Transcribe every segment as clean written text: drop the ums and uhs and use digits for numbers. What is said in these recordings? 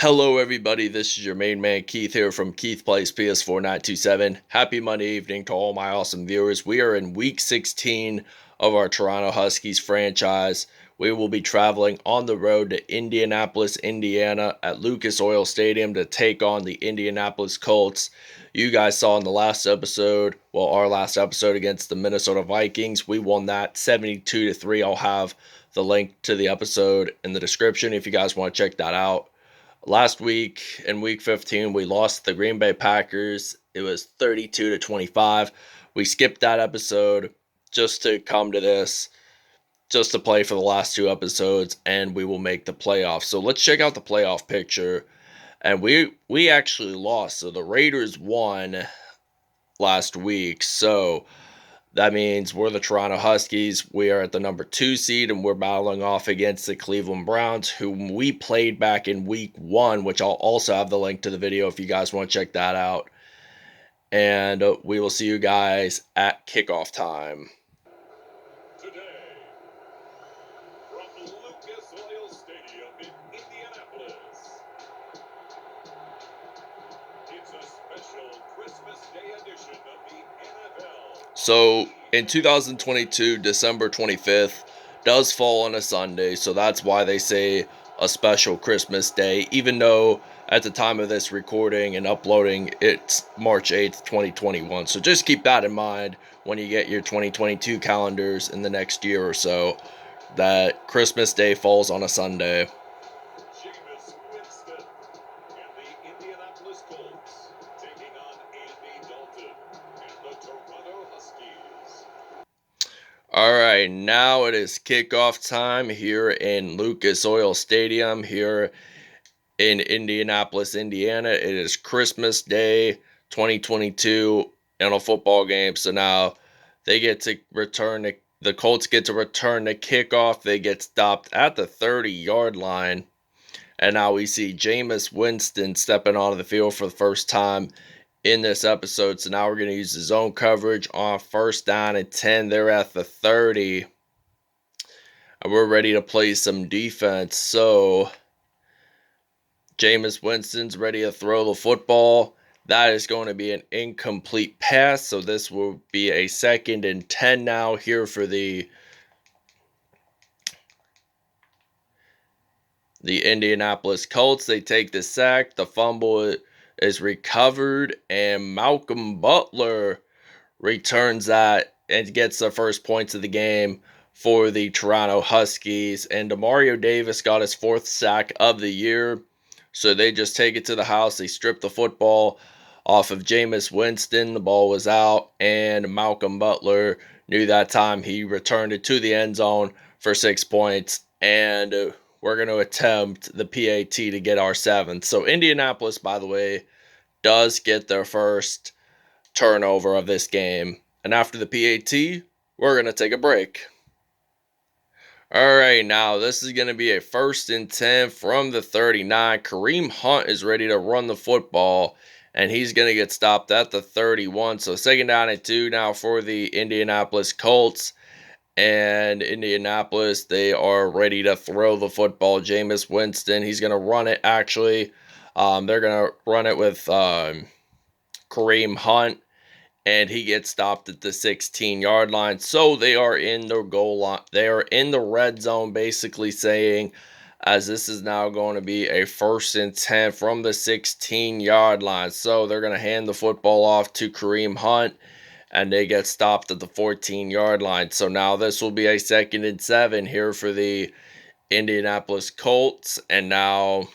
Hello, everybody. This is your main man Keith here from Keith Plays PS4 927. Happy Monday evening to all my awesome viewers. We are in week 16 of our Toronto Huskies franchise. We will be traveling on the road to Indianapolis, Indiana at Lucas Oil Stadium to take on the Indianapolis Colts. You guys saw in the last episode, well, our last episode against the Minnesota Vikings, we won that 72-3. I'll have the link to the episode in the description if you guys want to check that out. Last week in week 15, we lost the Green Bay Packers. It was 32-25. We skipped that episode just to come to this, just to play for the last two episodes, and we will make the playoffs. So let's check out the playoff picture. And we actually lost. So the Raiders won last week. So that means we're the Toronto Huskies. We are at the number 2 seed, and we're battling off against the Cleveland Browns, whom we played back in week 1, which I'll also have the link to the video if you guys want to check that out. And we will see you guys at kickoff time. Today, from Lucas Oil Stadium in Indianapolis, it's a special Christmas Day edition of the NFL. So in 2022, December 25th does fall on a Sunday, so that's why they say a special Christmas Day, even though at the time of this recording and uploading, it's March 8th, 2021. So just keep that in mind when you get your 2022 calendars in the next year or so, that Christmas Day falls on a Sunday. Jameis Winston and the Indianapolis Colts taking on Andy Dalton and the Toronto Huskies. All right, now it is kickoff time here in Lucas Oil Stadium here in Indianapolis, Indiana. It is Christmas Day 2022 in a football game. So now they get to return, the Colts get to return the kickoff. They get stopped at the 30-yard line. And now we see Jameis Winston stepping onto the field for the first time in this episode. So now we're going to use the zone coverage on first down and 10. They're at the 30. And we're ready to play some defense. So Jameis Winston's ready to throw the football. That is going to be an incomplete pass. So this will be a 2nd and 10 now here for the Indianapolis Colts. They take the sack. The fumble is recovered, and Malcolm Butler returns that and gets the first points of the game for the Toronto Huskies. And Demario Davis got his 4th sack of the year. So they just take it to the house. They strip the football off of Jameis Winston. The ball was out, and Malcolm Butler knew that time. He returned it to the end zone for 6 points, and we're going to attempt the PAT to get our 7th. So Indianapolis, by the way, does get their first turnover of this game. And after the PAT, we're going to take a break. All right, now this is going to be a 1st and 10 from the 39. Kareem Hunt is ready to run the football, and he's going to get stopped at the 31. So 2nd down and 2 now for the Indianapolis Colts. And Indianapolis, they are ready to throw the football. Jameis Winston, he's going to run it, actually. They're going to run it with Kareem Hunt, and he gets stopped at the 16-yard line. So they are in the goal line. They are in the red zone, basically saying, as this is now going to be a 1st and 10 from the 16-yard line. So they're going to hand the football off to Kareem Hunt, and they get stopped at the 14-yard line. So now this will be a 2nd and 7 here for the Indianapolis Colts. And now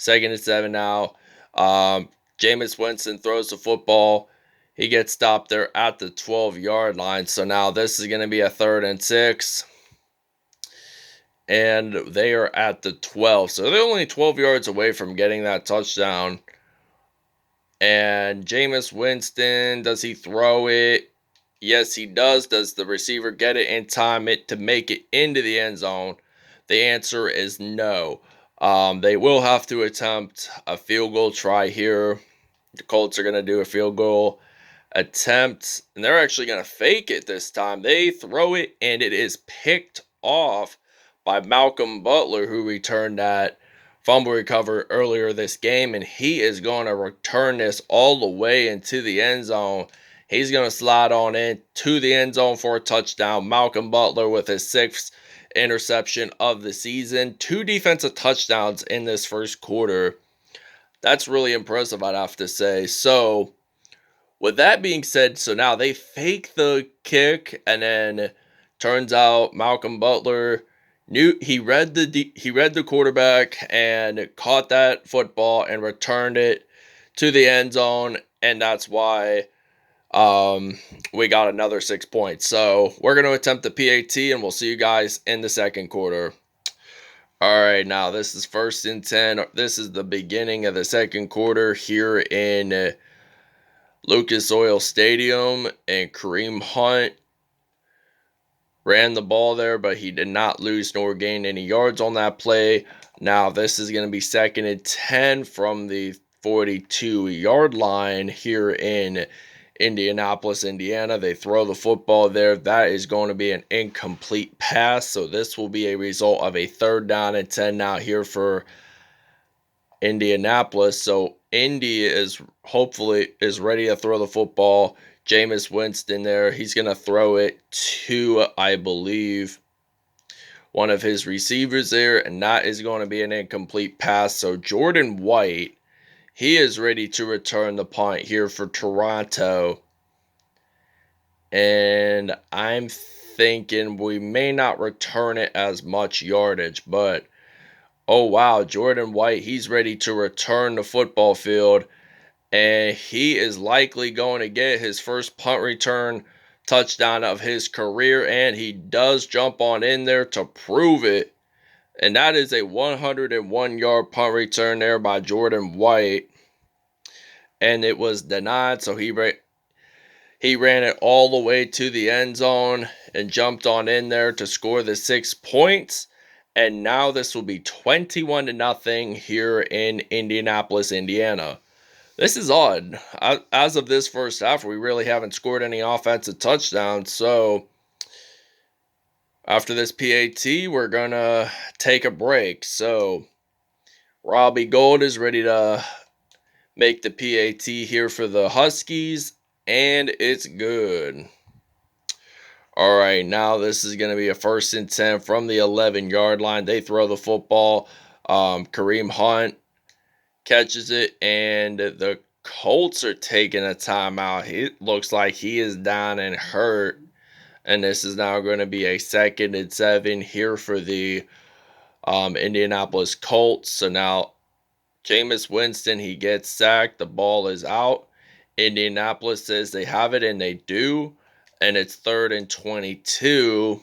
2nd and 7 now. Jameis Winston throws the football. He gets stopped there at the 12-yard line. So now this is going to be a 3rd and 6. And they are at the 12. So they're only 12 yards away from getting that touchdown. And Jameis Winston, does he throw it? Yes, he does. Does the receiver get it in time to make it into the end zone? The answer is no. They will have to attempt a field goal try here. The Colts are going to do a field goal attempt, and they're actually going to fake it this time. They throw it, and it is picked off by Malcolm Butler, who returned that fumble recovery earlier this game, and he is going to return this all the way into the end zone. He's going to slide on in to the end zone for a touchdown. Malcolm Butler with his 6th interception of the season. 2 defensive touchdowns in this first quarter. That's really impressive, I'd have to say. So, with that being said, so now they fake the kick, and then turns out Malcolm Butler knew he read the quarterback and caught that football and returned it to the end zone, and that's why we got another 6 points. So we're going to attempt the PAT, and we'll see you guys in the second quarter. All right, now this is 1st and 10. This is the beginning of the second quarter here in Lucas Oil Stadium, and Kareem Hunt ran the ball there, but he did not lose nor gain any yards on that play. Now this is going to be 2nd and 10 from the 42-yard line here in Indianapolis, Indiana. They throw the football there. That is going to be an incomplete pass, so this will be a result of a 3rd down and 10 now here for Indianapolis. So Indy is hopefully ready to throw the football. Jameis Winston there. He's going to throw it to, I believe, one of his receivers there, and that is going to be an incomplete pass. So Jordan White, he is ready to return the punt here for Toronto. And I'm thinking we may not return it as much yardage, but oh wow, Jordan White, he's ready to return the football field, and he is likely going to get his first punt return touchdown of his career, and he does jump on in there to prove it. And that is a 101-yard punt return there by Jordan White, and it was denied, so he ran it all the way to the end zone and jumped on in there to score the 6 points. And now this will be 21-0 here in Indianapolis, Indiana. This is odd. As of this first half, we really haven't scored any offensive touchdowns. So after this PAT, we're going to take a break. So Robbie Gould is ready to make the PAT here for the Huskies, and it's good. All right, now this is going to be a 1st and 10 from the 11-yard line. They throw the football. Kareem Hunt catches it, and the Colts are taking a timeout. It looks like he is down and hurt, and this is now going to be a 2nd and 7 here for the Indianapolis Colts. So now Jameis Winston, he gets sacked. The ball is out. Indianapolis says they have it, and they do. And it's 3rd and 22.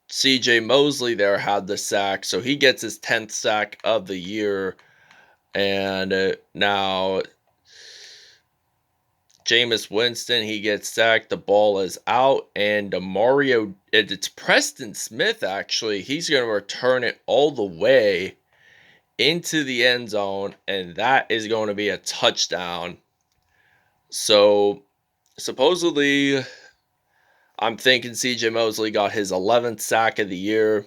CJ Mosley there had the sack, so he gets his 10th sack of the year. And now Jameis Winston, he gets sacked. The ball is out, and it's Preston Smith, actually. He's going to return it all the way into the end zone, and that is going to be a touchdown. So supposedly, I'm thinking CJ Mosley got his 11th sack of the year.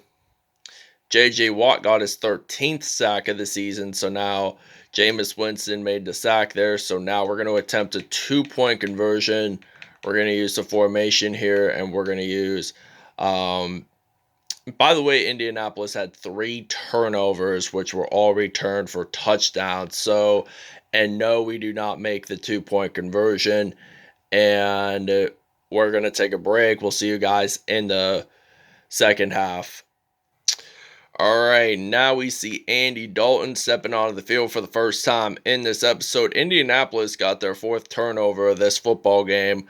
J.J. Watt got his 13th sack of the season. So now Jameis Winston made the sack there. So now we're going to attempt a 2-point conversion. We're going to use the formation here, and we're going to use... by the way, Indianapolis had 3 turnovers, which were all returned for touchdowns. So, and no, we do not make the 2-point conversion. And we're going to take a break. We'll see you guys in the second half. All right, now we see Andy Dalton stepping onto the field for the first time in this episode. Indianapolis got their 4th turnover of this football game.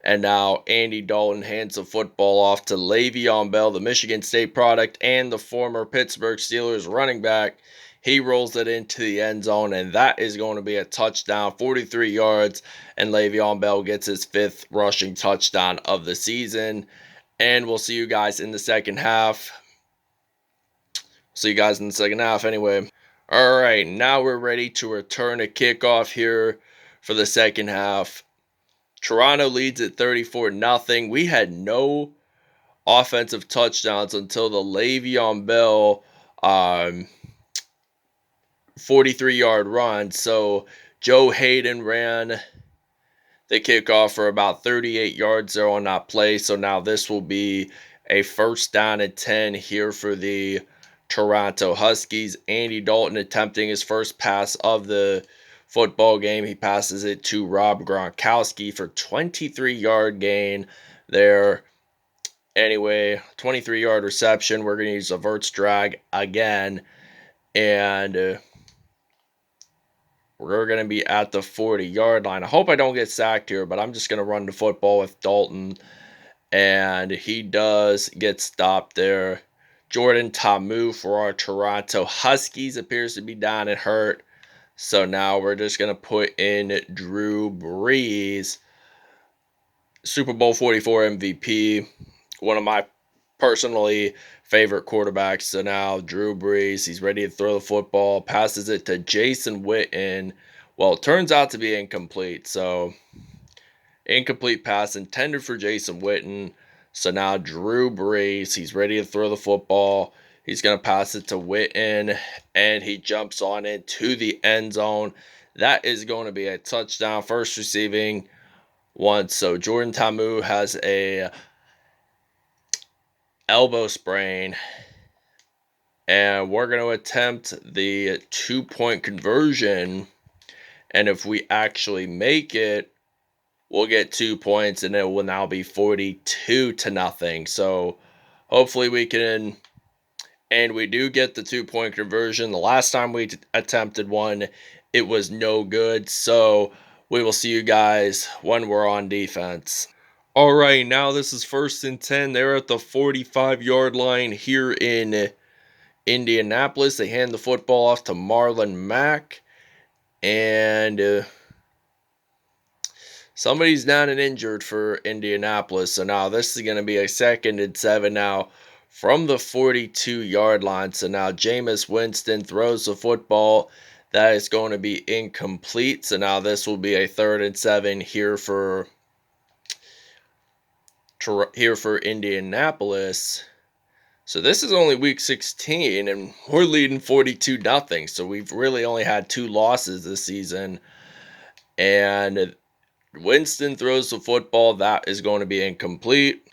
And now Andy Dalton hands the football off to Le'Veon Bell, the Michigan State product, and the former Pittsburgh Steelers running back. He rolls it into the end zone, and that is going to be a touchdown, 43 yards, and Le'Veon Bell gets his 5th rushing touchdown of the season. And we'll see you guys in the second half. See you guys in the second half anyway. All right, now we're ready to return a kickoff here for the second half. Toronto leads at 34-0. We had no offensive touchdowns until the Le'Veon Bell 43-yard run. So Joe Hayden ran the kickoff for about 38 yards there on that play. So now this will be a first down and 10 here for the Toronto Huskies. Andy Dalton attempting his first pass of the football game. He passes it to Rob Gronkowski for 23-yard gain there. Anyway, 23-yard reception. We're going to use a verts drag again. And we're going to be at the 40-yard line. I hope I don't get sacked here, but I'm just going to run the football with Dalton. And he does get stopped there. Jordan Ta'amu for our Toronto Huskies appears to be down and hurt. So now we're just going to put in Drew Brees, Super Bowl 44 MVP, one of my personally favorite quarterbacks. So now Drew Brees, he's ready to throw the football, passes it to Jason Witten. Well, it turns out to be incomplete. So incomplete pass intended for Jason Witten. So now Drew Brees, he's ready to throw the football. He's going to pass it to Witten, and he jumps on into the end zone. That is going to be a touchdown, first receiving one. So Jordan Ta'amu has a elbow sprain, and we're going to attempt the 2-point conversion. And if we actually make it, we'll get 2 points, and it will now be 42-0. So hopefully we can, and we do get the 2-point conversion. The last time we attempted one, it was no good. So we will see you guys when we're on defense. All right, now this is 1st and 10. They're at the 45-yard line here in Indianapolis. They hand the football off to Marlon Mack, and somebody's down and injured for Indianapolis. So now this is going to be a 2nd and 7 now from the 42-yard line. So now Jameis Winston throws the football. That is going to be incomplete. So now this will be a 3rd and 7 here for Indianapolis. So this is only week 16, and we're leading 42-0. So we've really only had 2 losses this season. And Winston throws the football. That is going to be incomplete.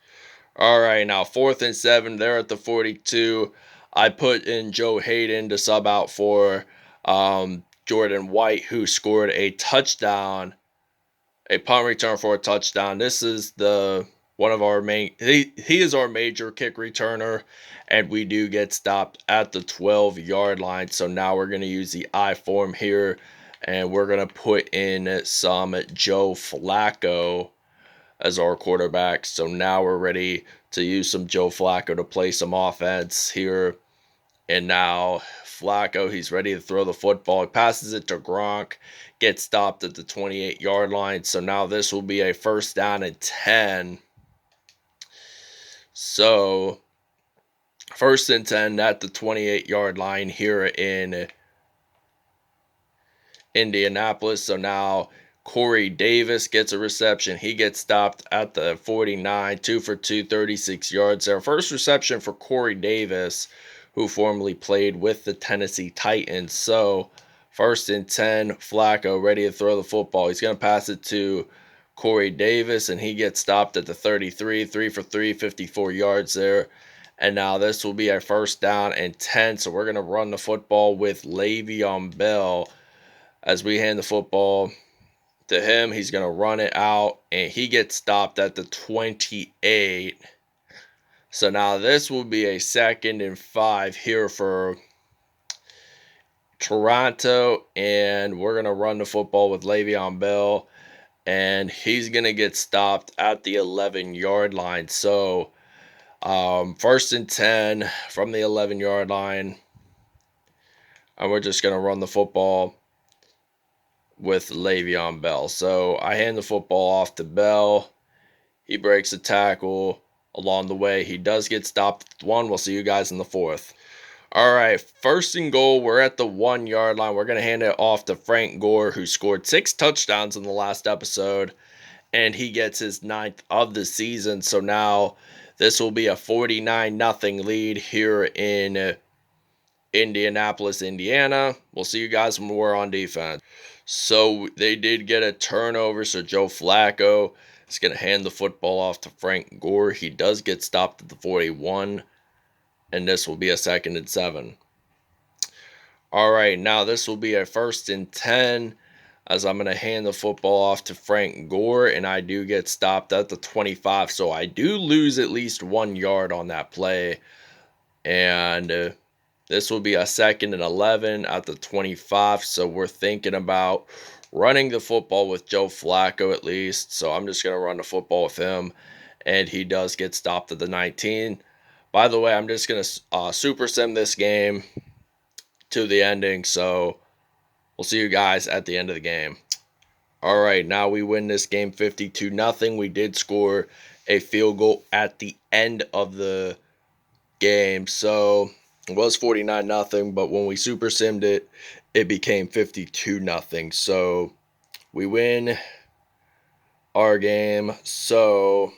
All right, now 4th and 7. They're at the 42. I put in Joe Hayden to sub out for Jordan White, who scored a touchdown, a punt return for a touchdown. This is one of our main, he is our major kick returner, and we do get stopped at the 12-yard line. So now we're going to use the I form here, and we're going to put in some Joe Flacco as our quarterback. So now we're ready to use some Joe Flacco to play some offense here. And now Flacco, he's ready to throw the football. He passes it to Gronk, gets stopped at the 28-yard line. So now this will be a 1st down and 10. So 1st and 10 at the 28-yard line here in Indianapolis. So now Corey Davis gets a reception. He gets stopped at the 49, 2 for 2, 36 yards. Our first reception for Corey Davis, who formerly played with the Tennessee Titans. So 1st and 10, Flacco ready to throw the football. He's going to pass it to Corey Davis, and he gets stopped at the 33, 3 for 3, 54 yards there. And now this will be a 1st down and 10. So we're going to run the football with Le'Veon Bell. As we hand the football to him, he's going to run it out, and he gets stopped at the 28. So now this will be a 2nd and 5 here for Toronto, and we're going to run the football with Le'Veon Bell, and he's going to get stopped at the 11-yard line. So 1st and 10 from the 11-yard line, and we're just going to run the football with Le'Veon Bell. So I hand the football off to Bell. He breaks a tackle along the way. He does get stopped at 1. We'll see you guys in the 4th. All right, 1st and goal. We're at the 1-yard line. We're going to hand it off to Frank Gore, who scored 6 touchdowns in the last episode, and he gets his 9th of the season. So now this will be a 49-0 lead here in Indianapolis, Indiana. We'll see you guys when we're on defense. So they did get a turnover. So Joe Flacco is going to hand the football off to Frank Gore. He does get stopped at the 41, and this will be a 2nd and 7. All right, now this will be a 1st and 10 as I'm going to hand the football off to Frank Gore, and I do get stopped at the 25. So I do lose at least 1 yard on that play, and this will be a 2nd and 11 at the 25. So we're thinking about running the football with Joe Flacco at least. So I'm just going to run the football with him, and he does get stopped at the 19. By the way, I'm just going to super sim this game to the ending. So we'll see you guys at the end of the game. All right, now we win this game 52-0. We did score a field goal at the end of the game. So it was 49-0, but when we super simmed it, it became 52-0. So we win our game. So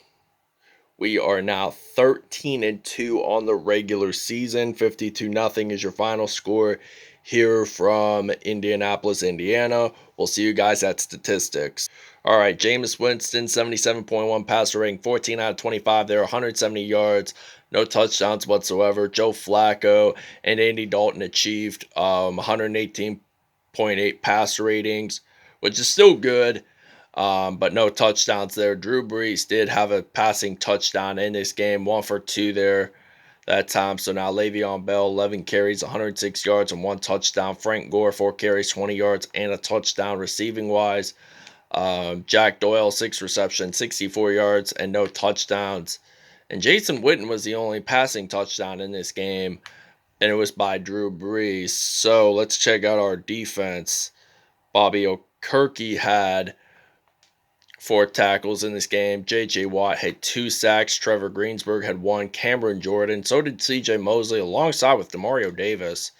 we are now 13-2 on the regular season. 52-0 is your final score here from Indianapolis, Indiana. We'll see you guys at statistics. All right, Jameis Winston, 77.1 passer rating, 14 out of 25 there, 170 yards, no touchdowns whatsoever. Joe Flacco and Andy Dalton achieved 118.8 passer ratings, which is still good. But no touchdowns there. Drew Brees did have a passing touchdown in this game, 1 for 2 there that time. So now Le'Veon Bell, 11 carries, 106 yards, and 1 touchdown. Frank Gore, 4 carries, 20 yards, and a touchdown receiving wise. Jack Doyle, 6 receptions, 64 yards, and no touchdowns. And Jason Witten was the only passing touchdown in this game, and it was by Drew Brees. So let's check out our defense. Bobby Okereke had 4 tackles in this game. J.J. Watt had 2 sacks. Trevor Greensburg had 1. Cameron Jordan. So did C.J. Mosley alongside with Demario Davis.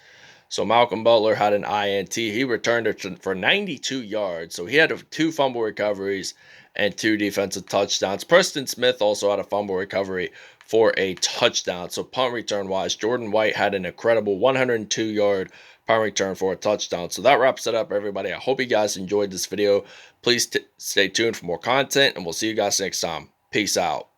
So Malcolm Butler had an INT. He returned it for 92 yards. So he had 2 fumble recoveries and 2 defensive touchdowns. Preston Smith also had a fumble recovery for a touchdown. So punt return wise, Jordan White had an incredible 102-yard punt return for a touchdown. So that wraps it up, everybody. I hope you guys enjoyed this video. Please stay tuned for more content, and we'll see you guys next time. Peace out.